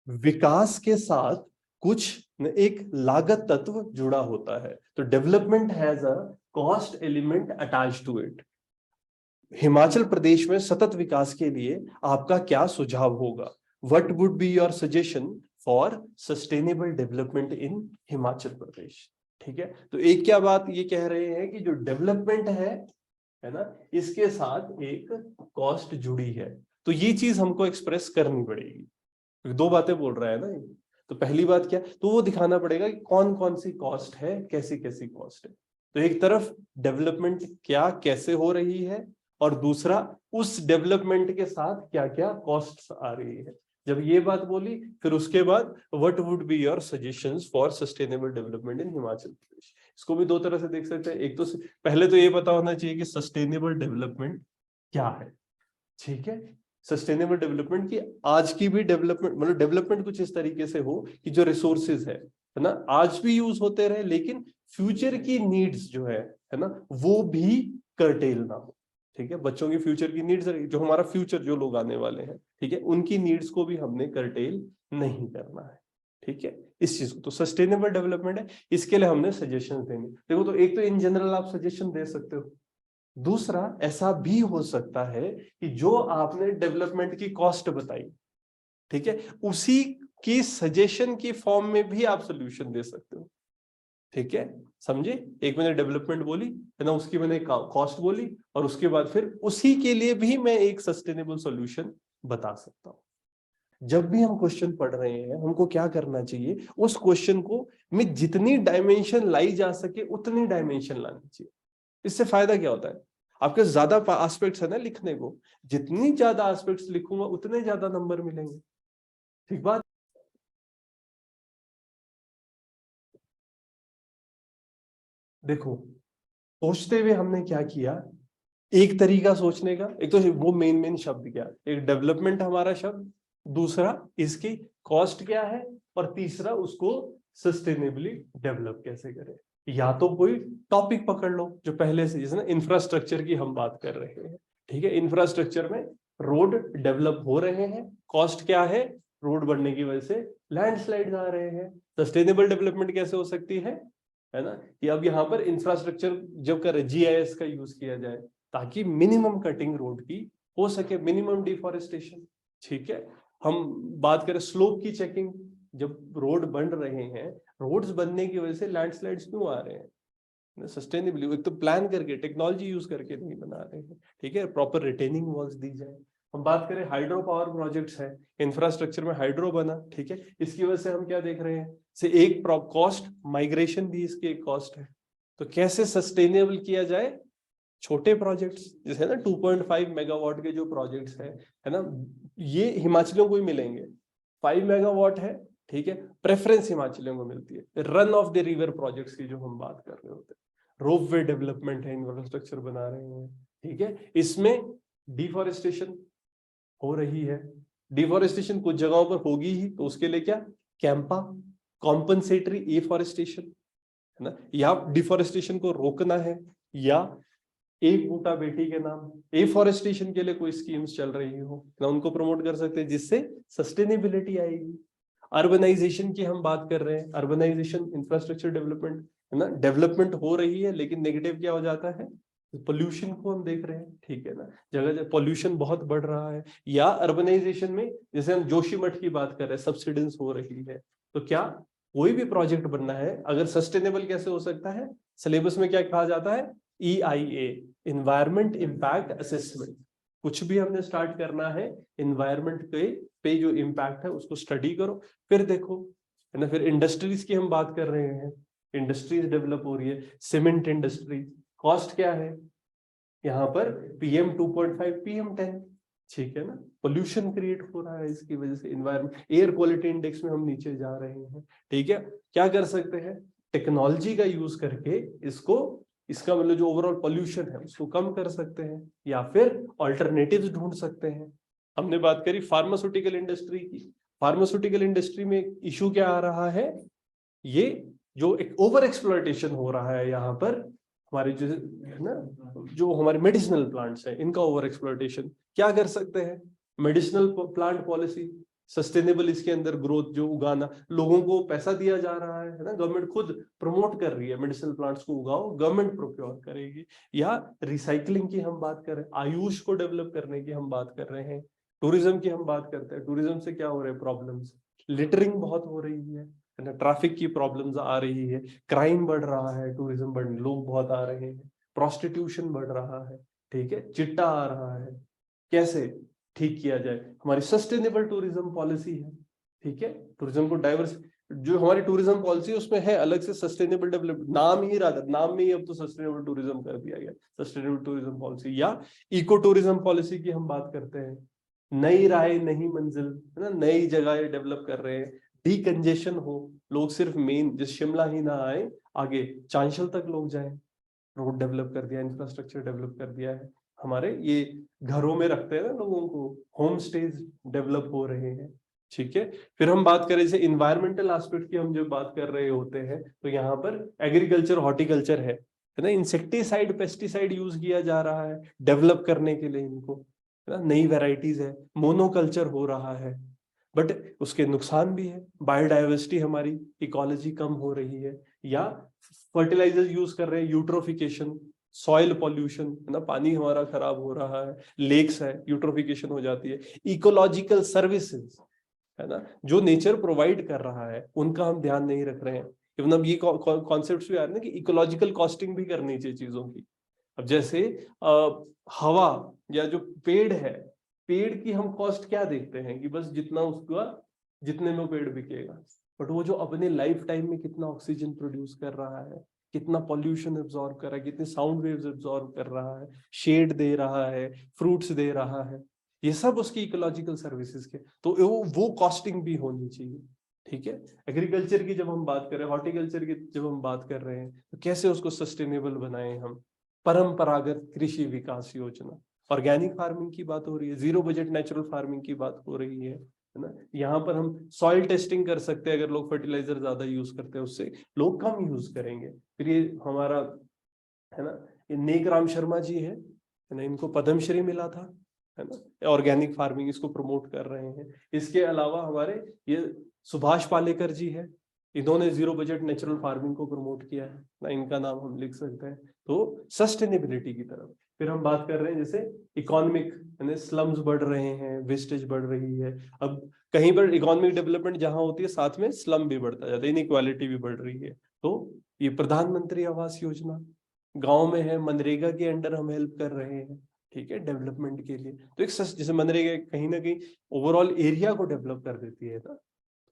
विकास के साथ कुछ एक लागत तत्व जुड़ा होता है, तो development has a cost element attached to it. Himachal Pradesh में सतत विकास के लिए आपका क्या सुझाव होगा? What would be your suggestion for sustainable development in Himachal Pradesh? ठीक है, तो एक क्या बात ये कह रहे हैं कि जो डेवलपमेंट है ना, इसके साथ एक कॉस्ट जुड़ी है, तो ये चीज हमको एक्सप्रेस करनी पड़ेगी। दो बातें बोल रहा है ना ये। तो पहली बात क्या, तो वो दिखाना पड़ेगा कि कौन कौन सी कॉस्ट है, कैसी कैसी कॉस्ट है। तो एक तरफ डेवलपमेंट क्या कैसे हो रही है, और दूसरा उस डेवलपमेंट के साथ क्या क्या कॉस्ट्स आ रही है। जब ये बात बोली, फिर उसके बाद what would be your suggestions for sustainable development in Himachal Pradesh. इसको भी दो तरह से देख सकते हैं। एक तो पहले तो ये पता होना चाहिए कि सस्टेनेबल डेवलपमेंट क्या है। ठीक है, सस्टेनेबल डेवलपमेंट की आज की भी डेवलपमेंट, मतलब डेवलपमेंट कुछ इस तरीके से हो कि जो रिसोर्सेज है ना, आज भी यूज होते रहे, लेकिन फ्यूचर की नीड्स जो है ना, वो भी कर्टेल ना हो। ठीक है, बच्चों की फ्यूचर की नीड्स, जो हमारा फ्यूचर जो लोग आने वाले हैं, ठीक है, उनकी नीड्स को भी हमने कर्टेल नहीं करना है। ठीक है, इस चीज को तो सस्टेनेबल डेवलपमेंट है, इसके लिए हमने सजेशन देंगे। देखो, तो एक तो इन जनरल आप सजेशन दे सकते हो, दूसरा ऐसा भी हो सकता है कि जो आपने डेवलपमेंट की कॉस्ट बताई, ठीक है, उसी की सजेशन की फॉर्म में भी आप सोल्यूशन दे सकते हो। ठीक है, समझे? एक मैंने डेवलपमेंट बोली है ना, उसकी मैंने कॉस्ट बोली, और उसके बाद फिर उसी के लिए भी मैं एक सस्टेनेबल सॉल्यूशन बता सकता हूं। जब भी हम क्वेश्चन पढ़ रहे हैं, हमको क्या करना चाहिए, उस क्वेश्चन को में जितनी डायमेंशन लाई जा सके उतनी डायमेंशन लानी चाहिए। इससे फायदा क्या होता है, आपके ज्यादा एस्पेक्ट्स है ना लिखने को, जितनी ज्यादा एस्पेक्ट्स लिखूंगा उतने ज्यादा नंबर मिलेंगे। ठीक बात। देखो, सोचते हुए हमने क्या किया, एक तरीका सोचने का, एक तो वो मेन मेन शब्द क्या, एक डेवलपमेंट हमारा शब्द, दूसरा इसकी कॉस्ट क्या है, और तीसरा उसको सस्टेनेबली डेवलप कैसे करें। या तो कोई टॉपिक पकड़ लो जो पहले से, जैसे ना इंफ्रास्ट्रक्चर की हम बात कर रहे हैं, ठीक है, इंफ्रास्ट्रक्चर में रोड डेवलप हो रहे हैं, कॉस्ट क्या है, रोड बनने की वजह से लैंडस्लाइड आ रहे हैं। सस्टेनेबल डेवलपमेंट कैसे हो सकती है ना, कि अब यहाँ पर इंफ्रास्ट्रक्चर जब कर जीआईएस का यूज किया जाए, ताकि मिनिमम कटिंग रोड की हो सके, मिनिमम डिफॉरेस्टेशन। ठीक है, हम बात करें स्लोप की चेकिंग, जब रोड बन रहे हैं, रोड्स बनने की वजह से लैंडस्लाइड्स क्यों आ रहे हैं, सस्टेनेबली एक तो प्लान करके, टेक्नोलॉजी यूज करके नहीं बना रहे हैं। ठीक है, प्रॉपर रिटेनिंग वॉल्स दी जाए। हम बात करें हाइड्रो पावर प्रोजेक्ट्स है, इंफ्रास्ट्रक्चर में हाइड्रो बना, ठीक है, इसकी वजह से हम क्या देख रहे हैं, से एक कॉस्ट, माइग्रेशन भी इसकी एक कॉस्ट है। तो कैसे सस्टेनेबल किया जाए, छोटे प्रोजेक्ट्स जैसे ना 2.5 मेगावाट के जो प्रोजेक्ट्स है ना, ये हिमाचलियों को ही मिलेंगे। 5 मेगावाट है, ठीक है, प्रेफरेंस हिमाचलियों को मिलती है। Run of the river projects की जो हम बात कर रहे होते हैं, रोपवे डेवलपमेंट है, इंफ्रास्ट्रक्चर बना रहे हैं, ठीक है, इसमें डिफॉरेस्टेशन हो रही है। डिफॉरेस्टेशन कुछ जगहों पर होगी ही, तो उसके लिए क्या, कैंपा, कॉम्पनसेटरी एफॉरेस्टेशन, है ना, या डिफॉरेस्टेशन को रोकना है, या एक बूटा बेटी के नाम एफॉरेस्टेशन के लिए कोई स्कीम्स चल रही हो ना, उनको प्रमोट कर सकते हैं, जिससे सस्टेनेबिलिटी आएगी। अर्बनाइजेशन की हम बात कर रहे हैं, अर्बनाइजेशन, इंफ्रास्ट्रक्चर डेवलपमेंट, है ना, डेवलपमेंट हो रही है, लेकिन नेगेटिव क्या हो जाता है, पोल्यूशन को हम देख रहे हैं। ठीक है ना, जगह जगह पोल्यूशन बहुत बढ़ रहा है। या अर्बनाइजेशन में जैसे हम जोशीमठ की बात कर रहे हैं, सब्सिडेंस हो रही है, तो क्या कोई भी प्रोजेक्ट बनना है, अगर सस्टेनेबल कैसे हो सकता है, सिलेबस में क्या कहा जाता है, EIA, इन्वायरमेंट इम्पैक्ट असेसमेंट। कुछ भी हमने स्टार्ट करना है, इन्वायरमेंट पे जो इम्पैक्ट है उसको स्टडी करो, फिर देखो, है ना। फिर इंडस्ट्रीज की हम बात कर रहे हैं, इंडस्ट्रीज डेवलप हो रही है, सीमेंट इंडस्ट्री, कॉस्ट क्या है यहाँ पर, PM2.5, PM10। ठीक है ना, पोल्यूशन क्रिएट हो रहा है इसकी वजह से, इन्वायरमेंट, एयर क्वालिटी इंडेक्स में हम नीचे जा रहे हैं। ठीक है, क्या कर सकते हैं, टेक्नोलॉजी का यूज करके इसको, इसका मतलब जो ओवरऑल पोल्यूशन है उसको कम कर सकते हैं, या फिर ऑल्टरनेटिव्स ढूंढ सकते हैं। हमने बात करी फार्मास्यूटिकल इंडस्ट्री की, फार्मास्यूटिकल इंडस्ट्री में इशू क्या आ रहा है, ये जो एक ओवर एक्सप्लॉयटेशन हो रहा है यहाँ पर, हमारे जो है ना, जो हमारे मेडिसिनल प्लांट्स हैं, इनका ओवर एक्सप्लॉयटेशन। क्या कर सकते हैं, मेडिसिनल प्लांट पॉलिसी, सस्टेनेबल इसके अंदर ग्रोथ जो उगाना, लोगों को पैसा दिया जा रहा है ना, गवर्नमेंट खुद प्रमोट कर रही है मेडिसिनल प्लांट्स को उगाओ, गवर्नमेंट प्रोक्योर करेगी। या रिसाइकलिंग की हम बात करें, आयुष को डेवलप करने की हम बात कर रहे हैं, टूरिज्म की हम बात करते हैं, टूरिज्म से क्या हो रहे हैं प्रॉब्लम्स, लिटरिंग बहुत हो रही है ना, ट्रैफिक की प्रॉब्लम्स आ रही है, क्राइम बढ़ रहा है, टूरिज्म बढ़, लोग बहुत आ रहे हैं, प्रोस्टिट्यूशन बढ़ रहा है, ठीक है, चिट्टा आ रहा है, कैसे ठीक किया जाए, हमारी सस्टेनेबल टूरिज्म पॉलिसी है, ठीक है, टूरिज्म को डाइवर्स, जो हमारी टूरिज्म पॉलिसी है उसमें है अलग से सस्टेनेबल डेवलपमेंट, नाम ही राधा, नाम में ही अब तो सस्टेनेबल टूरिज्म कर दिया गया, सस्टेनेबल टूरिज्म पॉलिसी। या इको टूरिज्म पॉलिसी की हम बात करते हैं, नई राय नई मंजिल, है ना, नई जगह डेवलप कर रहे हैं, डीकंजेशन हो, लोग सिर्फ मेन जिस शिमला ही ना आए, आगे चांशल तक लोग जाएं, रोड डेवलप कर दिया, इंफ्रास्ट्रक्चर डेवलप कर दिया है, हमारे ये घरों में रखते हैं ना लोगों को, होम स्टेज डेवलप हो रहे हैं, ठीक है। फिर हम बात करें जैसे इन्वायरमेंटल एस्पेक्ट की, हम जब बात कर रहे होते हैं तो यहाँ पर एग्रीकल्चर हॉर्टिकल्चर है ना, इंसेक्टिसाइड पेस्टिसाइड यूज किया जा रहा है डेवलप करने के लिए इनको, है ना, नई वेराइटीज है, मोनोकल्चर हो रहा है, बट उसके नुकसान भी है, बायोडाइवर्सिटी हमारी इकोलॉजी कम हो रही है, या फर्टिलाइजर यूज कर रहे हैं, यूट्रोफिकेशन, सॉइल पॉल्यूशन, है ना, पानी हमारा खराब हो रहा है, लेक्स है, यूट्रोफिकेशन हो जाती है, इकोलॉजिकल सर्विसेज, है ना, जो नेचर प्रोवाइड कर रहा है उनका हम ध्यान नहीं रख रहे हैं। मतलब ये कॉन्सेप्ट्स भी आ रहे हैं कि इकोलॉजिकल कॉस्टिंग भी करनी चाहिए चीजों की। अब जैसे हवा या जो पेड़ है, पेड़ की हम कॉस्ट क्या देखते हैं कि बस जितना उसका, जितने में पेड़ बिकेगा, बट वो जो अपने लाइफ टाइम में कितना ऑक्सीजन प्रोड्यूस कर रहा है, कितना पॉल्यूशन एब्जॉर्ब कर रहा है, कितने साउंड वेव्स एब्जॉर्ब कर रहा है, शेड दे रहा है, फ्रूट्स दे रहा है, ये सब उसकी इकोलॉजिकल सर्विसेज के, तो वो कॉस्टिंग भी होनी चाहिए, ठीक है। एग्रीकल्चर की जब हम बात कर रहे हैं, हॉर्टिकल्चर की जब हम बात कर रहे हैं, तो कैसे उसको सस्टेनेबल बनाएं हम, परंपरागत कृषि विकास योजना, ऑर्गेनिक फार्मिंग की बात हो रही है, जीरो बजट नेचुरल फार्मिंग की बात हो रही है ना, यहाँ पर हम सॉइल टेस्टिंग कर सकते हैं, अगर लोग फर्टिलाइजर ज्यादा यूज करते हैं उससे लोग कम यूज करेंगे। फिर ये हमारा, है ना, ये नेक राम शर्मा जी है ना, इनको पद्मश्री मिला था, है ना, ऑर्गेनिक फार्मिंग इसको प्रमोट कर रहे हैं। इसके अलावा हमारे ये सुभाष पालेकर जी है, इन्होंने जीरो बजट नेचुरल फार्मिंग को प्रमोट किया है ना, इनका नाम हम लिख सकते हैं। तो सस्टेनेबिलिटी की तरफ फिर हम बात कर रहे हैं, जैसे इकोनॉमिक, यानी स्लम्स बढ़ रहे हैं, वेस्टेज बढ़ रही है, अब कहीं पर इकोनॉमिक डेवलपमेंट जहां होती है साथ में स्लम भी बढ़ता जाता है, इनइक्वालिटी भी बढ़ रही है। तो ये प्रधानमंत्री आवास योजना गांव में है, मनरेगा के अंडर हम हेल्प कर रहे हैं, ठीक है, डेवलपमेंट के लिए। तो एक जैसे मनरेगा कहीं ना कहीं ओवरऑल एरिया को डेवलप कर देती है ना,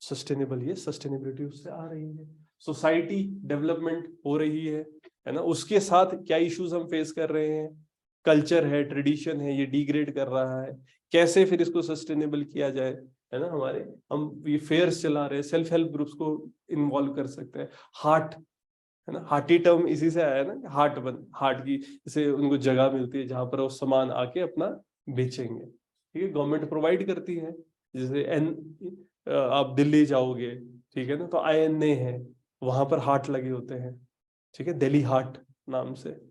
सस्टेनेबल, ये सस्टेनेबिलिटी उससे आ रही है। सोसाइटी डेवलपमेंट हो रही है ना, उसके साथ क्या इश्यूज हम फेस कर रहे हैं, कल्चर है, ट्रेडिशन है, ये डिग्रेड कर रहा है, कैसे फिर इसको सस्टेनेबल किया जाए, है ना, हमारे हम ये फेयर्स चला रहे हैं, सेल्फ हेल्प ग्रुप्स को इन्वॉल्व कर सकते हैं, हार्ट, है ना, हार्टी टर्म इसी से आया ना, हार्ट की जैसे उनको जगह मिलती है जहां पर वो सामान आके अपना बेचेंगे, ठीक है, गवर्नमेंट प्रोवाइड करती है। जैसे आप दिल्ली जाओगे, ठीक है ना, तो INA है, वहां पर हार्ट लगे होते हैं, ठीक है, दिल्ली हार्ट नाम से।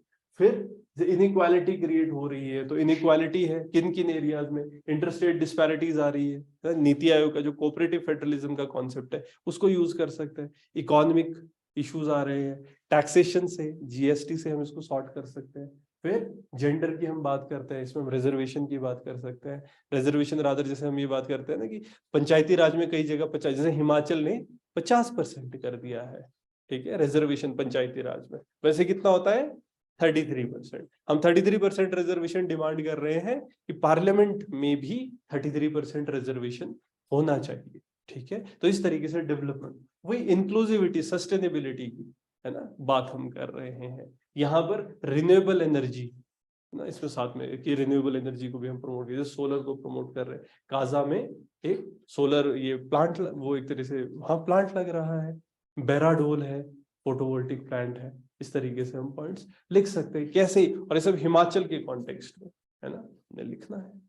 फिर इनइक्वालिटी क्रिएट हो रही है, तो इनइक्वालिटी है किन किन एरियाज में, इंटरस्टेट डिस्पैरिटीज आ रही है, नीति आयोग का जो कोऑपरेटिव फेडरलिज्म का कॉन्सेप्ट है उसको यूज कर सकते हैं, इकोनॉमिक इश्यूज आ रहे हैं, टैक्सेशन से, GST से हम इसको सॉर्ट कर सकते हैं। फिर जेंडर की हम बात करते हैं, इसमें हम रिजर्वेशन की बात कर सकते हैं, रिजर्वेशन रादर जैसे हम ये बात करते हैं ना कि पंचायती राज में कई जगह 50, जैसे हिमाचल ने 50% कर दिया है, ठीक है, रिजर्वेशन पंचायती राज में, वैसे कितना होता है 33%। हम 33% रिजर्वेशन डिमांड कर रहे हैं कि पार्लियामेंट में भी 33% रिजर्वेशन होना चाहिए, ठीक है। तो इस तरीके से डेवलपमेंट, वही इंक्लूसिविटी, सस्टेनेबिलिटी की, है ना, बात हम कर रहे हैं। यहाँ पर रिन्यूएबल एनर्जी ना, इसमें साथ में कि रिन्यूएबल एनर्जी को भी हम प्रमोट कर, सोलर को प्रमोट कर रहे हैं, काजा में एक सोलर ये प्लांट, वो एक तरह से वहां प्लांट लग रहा है, बेराडोल है, फोटोवोल्टिक प्लांट है, इस तरीके से हम पॉइंट्स लिख सकते हैं कैसे, और ये सब हिमाचल के कॉन्टेक्स्ट में, है ना, लिखना है।